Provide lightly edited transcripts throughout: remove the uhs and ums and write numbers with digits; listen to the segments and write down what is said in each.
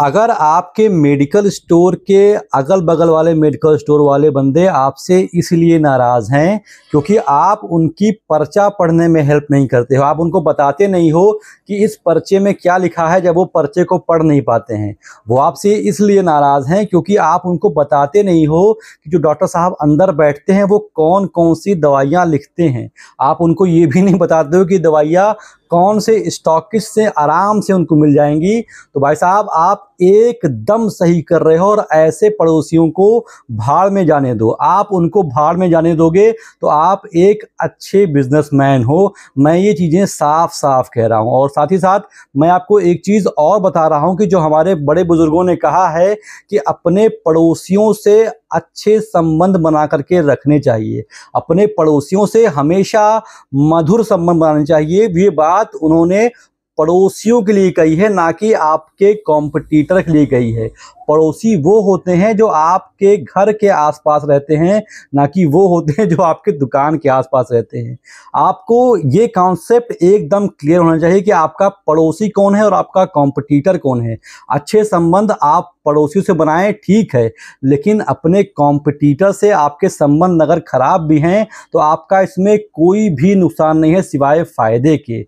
अगर आपके medical store के अगल बगल वाले मेडिकल स्टोर वाले बंदे आपसे इसलिए नाराज़ हैं क्योंकि आप उनकी पर्चा पढ़ने में हेल्प नहीं करते हो, आप उनको बताते नहीं हो कि इस पर्चे में क्या लिखा है, जब वो पर्चे को पढ़ नहीं पाते हैं। वो आपसे इसलिए नाराज़ हैं क्योंकि आप उनको बताते नहीं हो कि जो डॉक्टर साहब अंदर बैठते हैं वो कौन कौन सी दवाइयाँ लिखते हैं। आप उनको ये भी नहीं बताते हो कि दवाइयाँ कौन से स्टॉकिस्ट से आराम से उनको मिल जाएंगी। तो भाई साहब आप एकदम सही कर रहे हो और ऐसे पड़ोसियों को भाड़ में जाने दो। आप उनको भाड़ में जाने दोगे तो आप एक अच्छे बिजनेसमैन हो। मैं ये चीज़ें साफ साफ कह रहा हूँ। और साथ ही साथ मैं आपको एक चीज़ और बता रहा हूँ कि जो हमारे बड़े बुजुर्गों ने कहा है कि अपने पड़ोसियों से अच्छे संबंध बना करके रखने चाहिए, अपने पड़ोसियों से हमेशा मधुर संबंध बनाने चाहिए। ये बात उन्होंने पड़ोसियों के लिए कही है, ना कि आपके कॉम्पिटिटर के लिए कही है। पड़ोसी वो होते हैं जो आपके घर के आसपास रहते हैं, ना कि वो होते हैं जो आपके दुकान के आसपास रहते हैं। आपको ये कॉन्सेप्ट एकदम क्लियर होना चाहिए कि आपका पड़ोसी कौन है और आपका कॉम्पिटिटर कौन है। अच्छे संबंध आप पड़ोसियों से बनाएं, ठीक है, लेकिन अपने कॉम्पिटिटर से आपके संबंध अगर खराब भी हैं तो आपका इसमें कोई भी नुकसान नहीं है सिवाय फायदे के।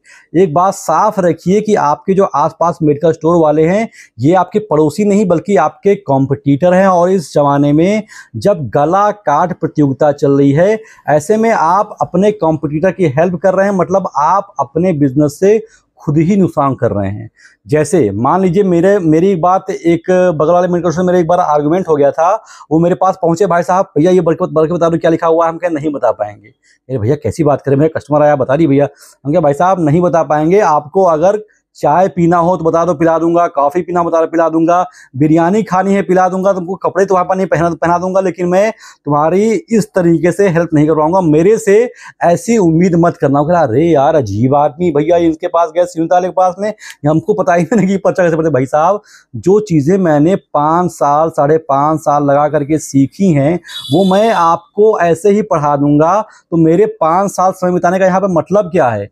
एक बात साफ रखिए कि आपके जो आसपास मेडिकल स्टोर वाले हैं ये आपके पड़ोसी नहीं बल्कि आपके कॉम्पिटिटर हैं। और इस जमाने में जब गला काट प्रतियोगिता चल रही है, ऐसे में आप अपने कॉम्पिटिटर की हेल्प कर रहे हैं, मतलब आप अपने बिजनेस से खुद ही नुकसान कर रहे हैं। जैसे मान लीजिए मेरी एक बात, एक बगल वाले मेडिकल स्टोर में मेरे एक बार आर्गुमेंट हो गया था। वो मेरे पास पहुंचे, भाई साहब भैया ये बढ़ के बता दो क्या लिखा हुआ है। हम क्या नहीं बता पाएंगे। अरे भैया कैसी बात करें, मेरे कस्टमर आया बता दी भैया। हम क्या भाई साहब नहीं बता पाएंगे। आपको अगर चाय पीना हो तो बता दो पिला दूंगा, कॉफ़ी पीना बता दो पिला दूंगा, बिरयानी खानी है पिला दूंगा, तुमको कपड़े तो वहाँ नहीं पहना दूंगा, लेकिन मैं तुम्हारी इस तरीके से हेल्प नहीं कर पाऊंगा। मेरे से ऐसी उम्मीद मत करना। अरे यार अजीब आदमी, भैया इनके पास गए सिंताले के पास में, हमको पता ही नहीं कि पर्चा कैसे पढ़ते। भाई साहब जो चीज़ें मैंने 5 साल 5.5 साल लगा करके सीखी हैं वो मैं आपको ऐसे ही पढ़ा दूंगा। तो मेरे 5 साल समय बिताने का यहाँ पर मतलब क्या है?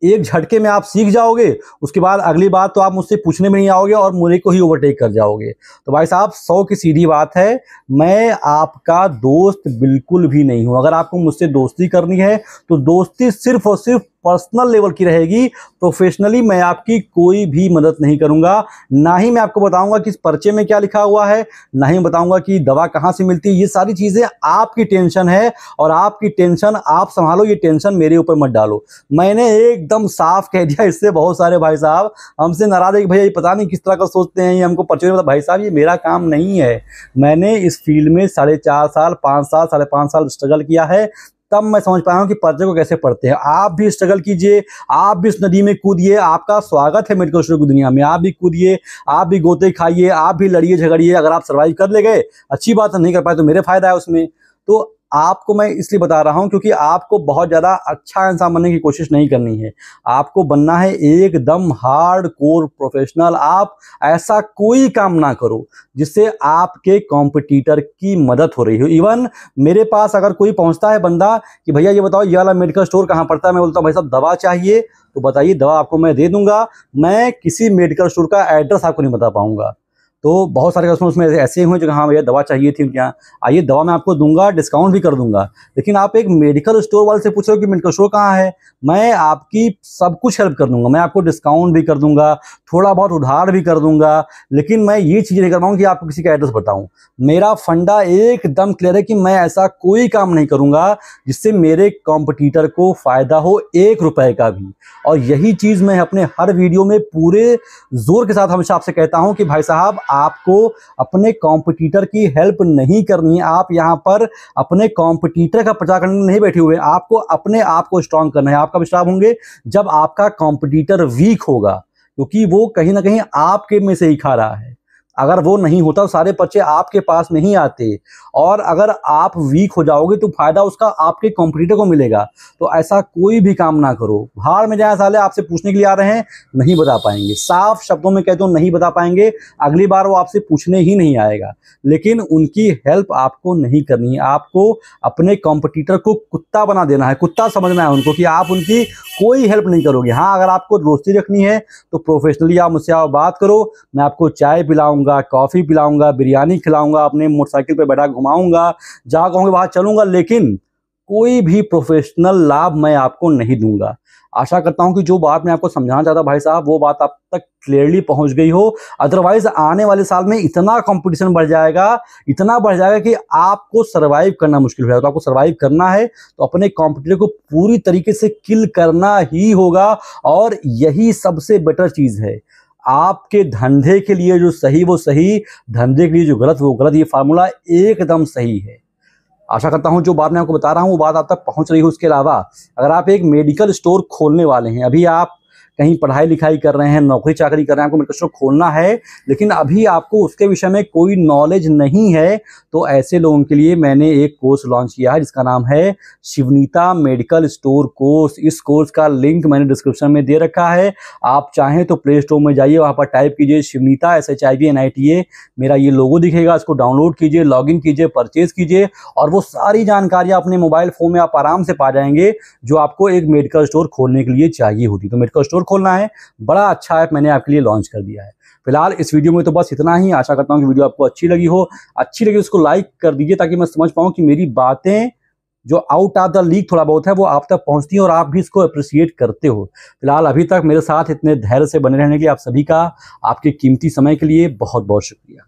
एक झटके में आप सीख जाओगे, उसके बाद अगली बात तो आप मुझसे पूछने में नहीं आओगे और मुझे को ही ओवरटेक कर जाओगे। तो भाई साहब 100 की सीधी बात है, मैं आपका दोस्त बिल्कुल भी नहीं हूं। अगर आपको मुझसे दोस्ती करनी है तो दोस्ती सिर्फ और सिर्फ पर्सनल लेवल की रहेगी। प्रोफेशनली मैं आपकी कोई भी मदद नहीं करूंगा। ना ही मैं आपको बताऊंगा कि इस पर्चे में क्या लिखा हुआ है, ना ही बताऊंगा कि दवा कहां से मिलती है। ये सारी चीजें आपकी टेंशन है और आपकी टेंशन आप संभालो, ये टेंशन मेरे ऊपर मत डालो। मैंने एकदम साफ कह दिया। इससे बहुत सारे भाई साहब हमसे नाराज है कि भैया ये पता नहीं किस तरह का सोचते हैं, ये हमको पर्चे में। भाई साहब ये मेरा काम नहीं है। मैंने इस फील्ड में 4.5 साल 5 साल 5.5 साल स्ट्रगल किया है, तब मैं समझ पाया हूं कि पर्चे को कैसे पढ़ते हैं। आप भी स्ट्रगल कीजिए, आप भी इस नदी में कूदिए। आपका स्वागत है मेडिकल स्टोर की दुनिया में। आप भी कूदिए, आप भी गोते खाइए, आप भी लड़िए झगड़िए। अगर आप सर्वाइव कर ले गए अच्छी बात है, नहीं कर पाए तो मेरे फायदा है उसमें। तो आपको मैं इसलिए बता रहा हूं क्योंकि आपको बहुत ज़्यादा अच्छा इंसान बनने की कोशिश नहीं करनी है। आपको बनना है एकदम हार्ड कोर प्रोफेशनल। आप ऐसा कोई काम ना करो जिससे आपके कॉम्पिटिटर की मदद हो रही हो। इवन मेरे पास अगर कोई पहुंचता है बंदा कि भैया ये बताओ ये वाला मेडिकल स्टोर कहाँ पड़ता है, मैं बोलता हूँ भाई साहब दवा चाहिए तो बताइए, दवा आपको मैं दे दूंगा। मैं किसी मेडिकल स्टोर का एड्रेस आपको नहीं बता पाऊंगा। तो बहुत सारे कस्टमर उसमें ऐसे हुए जो हाँ भैया दवा चाहिए थी उनके यहाँ, आइए दवा मैं आपको दूंगा, डिस्काउंट भी कर दूंगा। लेकिन आप एक मेडिकल स्टोर वाले से पूछ रहे हो कि मेडिकल स्टोर कहाँ है, मैं आपकी सब कुछ हेल्प कर दूंगा। मैं आपको डिस्काउंट भी कर दूंगा, थोड़ा बहुत उधार भी कर दूंगा, लेकिन मैं ये चीज़ नहीं कर पाऊंगा कि आपको किसी का एड्रेस बताऊं। मेरा फंडा एकदम क्लियर है कि मैं ऐसा कोई काम नहीं करूंगा जिससे मेरे कॉम्पिटिटर को फायदा हो 1 रुपए का भी। और यही चीज़ मैं अपने हर वीडियो में पूरे जोर के साथ हमेशा आपसे कहता हूं कि भाई साहब आपको अपने कॉम्पिटिटर की हेल्प नहीं करनी है। आप यहाँ पर अपने कॉम्पिटिटर का प्रचार करने नहीं बैठे हुए हैं। आपको अपने आप को स्ट्रांग करना है। आप कब स्ट्रांग होंगे? जब आपका कॉम्पिटिटर वीक होगा, क्योंकि वो कहीं ना कहीं आपके में से ही खा रहा है। अगर वो नहीं होता तो सारे पर्चे आपके पास नहीं आते, और अगर आप वीक हो जाओगे तो फायदा उसका आपके कॉम्पिटिटर को मिलेगा। तो ऐसा कोई भी काम ना करो। भाड़ में जाए साले, आपसे पूछने के लिए आ रहे हैं, नहीं बता पाएंगे। साफ शब्दों में कह दो नहीं बता पाएंगे, अगली बार वो आपसे पूछने ही नहीं आएगा। लेकिन उनकी हेल्प आपको नहीं करनी है, आपको अपने कॉम्पिटिटर को कुत्ता बना देना है, कुत्ता समझना है उनको, कि आप उनकी कोई हेल्प नहीं करोगे। हाँ, अगर आपको दोस्ती रखनी है तो प्रोफेशनली आप मुझसे आओ, बात करो, मैं आपको चाय पिलाऊंगा, कॉफ़ी पिलाऊंगा, बिरयानी खिलाऊंगा, अपने मोटरसाइकिल पे बैठा घुमाऊंगा, जहाँ कहोगे वहाँ चलूंगा, लेकिन कोई भी प्रोफेशनल लाभ मैं आपको नहीं दूंगा। आशा करता हूं कि जो बात मैं आपको समझाना चाहता भाई साहब, वो बात आप तक क्लियरली पहुंच गई हो। अदरवाइज आने वाले साल में इतना कंपटीशन बढ़ जाएगा, इतना बढ़ जाएगा कि आपको सर्वाइव करना मुश्किल हो जाएगा। तो आपको सर्वाइव करना है तो अपने कॉम्पिटिटर को पूरी तरीके से किल करना ही होगा, और यही सबसे बेटर चीज़ है। आपके धंधे के लिए जो सही वो सही, धंधे के लिए जो गलत वो गलत, ये फार्मूला एकदम सही है। आशा करता हूं जो बात मैं आपको बता रहा हूं वो बात आप तक पहुंच रही हो। उसके अलावा अगर आप एक मेडिकल स्टोर खोलने वाले हैं, अभी आप कहीं पढ़ाई लिखाई कर रहे हैं, नौकरी चाकरी कर रहे हैं, आपको मेडिकल स्टोर खोलना है, लेकिन अभी आपको उसके विषय में कोई नॉलेज नहीं है, तो ऐसे लोगों के लिए मैंने एक कोर्स लॉन्च किया है जिसका नाम है शिवनीता मेडिकल स्टोर कोर्स। इस कोर्स का लिंक मैंने डिस्क्रिप्शन में दे रखा है। आप चाहें तो प्ले स्टोर में जाइए, वहाँ पर टाइप कीजिए शिवनीता SHIVNITA, मेरा ये लोगो दिखेगा, इसको डाउनलोड कीजिए, लॉगिन कीजिए, परचेज कीजिए, और वो सारी जानकारियाँ अपने मोबाइल फ़ोन में आप आराम से पा जाएंगे जो आपको एक मेडिकल स्टोर खोलने के लिए चाहिए होती। तो मेडिकल स्टोर खोलना है, बड़ा अच्छा ऐप मैंने आपके लिए लॉन्च कर दिया है। फिलहाल इस वीडियो में तो बस इतना ही। आशा करता हूं कि वीडियो आपको अच्छी लगी हो। अच्छी लगी उसको लाइक कर दीजिए, ताकि मैं समझ पाऊं कि मेरी बातें जो आउट ऑफ द लीग थोड़ा बहुत है वो आप तक पहुंचती हैं और आप भी इसको अप्रिशिएट करते हो। फिलहाल अभी तक मेरे साथ इतने धैर्य से बने रहने के लिए आप सभी का, आपके कीमती समय के लिए बहुत बहुत शुक्रिया।